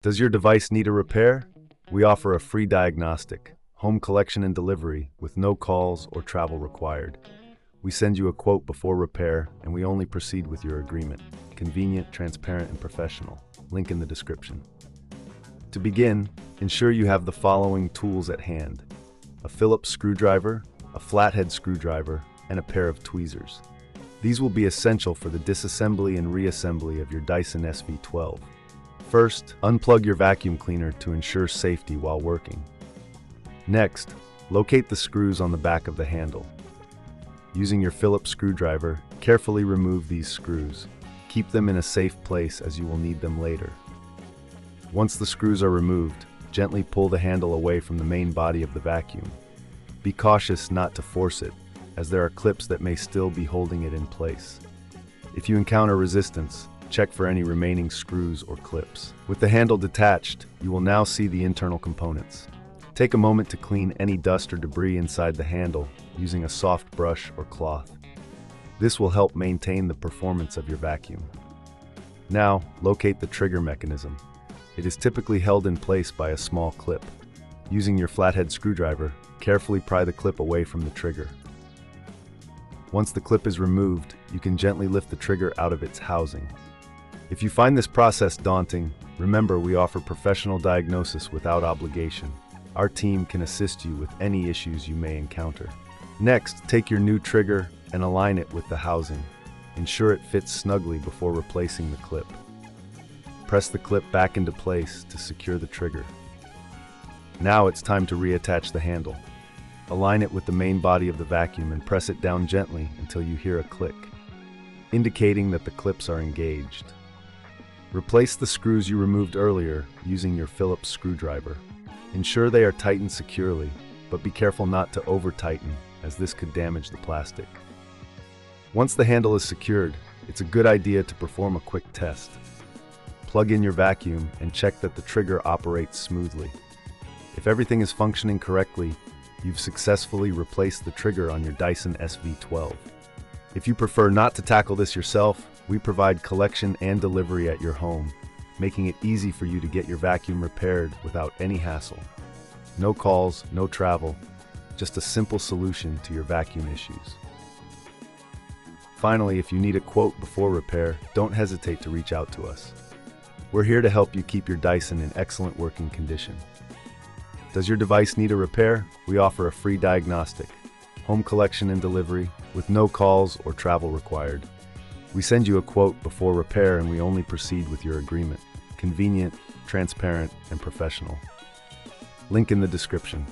Does your device need a repair? We offer a free diagnostic, home collection and delivery with no calls or travel required. We send you a quote before repair, and we only proceed with your agreement. Convenient, transparent, and professional. Link in the description. To begin, ensure you have the following tools at hand: a Phillips screwdriver, a flathead screwdriver, and a pair of tweezers. These will be essential for the disassembly and reassembly of your Dyson SV12. First, unplug your vacuum cleaner to ensure safety while working. Next, locate the screws on the back of the handle. Using your Phillips screwdriver, carefully remove these screws. Keep them in a safe place as you will need them later. Once the screws are removed, gently pull the handle away from the main body of the vacuum. Be cautious not to force it, as there are clips that may still be holding it in place. If you encounter resistance, check for any remaining screws or clips. With the handle detached, you will now see the internal components. Take a moment to clean any dust or debris inside the handle using a soft brush or cloth. This will help maintain the performance of your vacuum. Now, locate the trigger mechanism. It is typically held in place by a small clip. Using your flathead screwdriver, carefully pry the clip away from the trigger. Once the clip is removed, you can gently lift the trigger out of its housing. If you find this process daunting, remember we offer professional diagnosis without obligation. Our team can assist you with any issues you may encounter. Next, take your new trigger and align it with the housing. Ensure it fits snugly before replacing the clip. Press the clip back into place to secure the trigger. Now it's time to reattach the handle. Align it with the main body of the vacuum and press it down gently until you hear a click, indicating that the clips are engaged. Replace the screws you removed earlier using your Phillips screwdriver. Ensure they are tightened securely, but be careful not to over-tighten, as this could damage the plastic. Once the handle is secured, it's a good idea to perform a quick test. Plug in your vacuum and check that the trigger operates smoothly. If everything is functioning correctly, you've successfully replaced the trigger on your Dyson SV12. If you prefer not to tackle this yourself, we provide collection and delivery at your home, making it easy for you to get your vacuum repaired without any hassle. No calls, no travel, just a simple solution to your vacuum issues. Finally, if you need a quote before repair, don't hesitate to reach out to us. We're here to help you keep your Dyson in excellent working condition. Does your device need a repair? We offer a free diagnostic, home collection and delivery, with no calls or travel required. We send you a quote before repair, and we only proceed with your agreement. Convenient, transparent, and professional. Link in the description.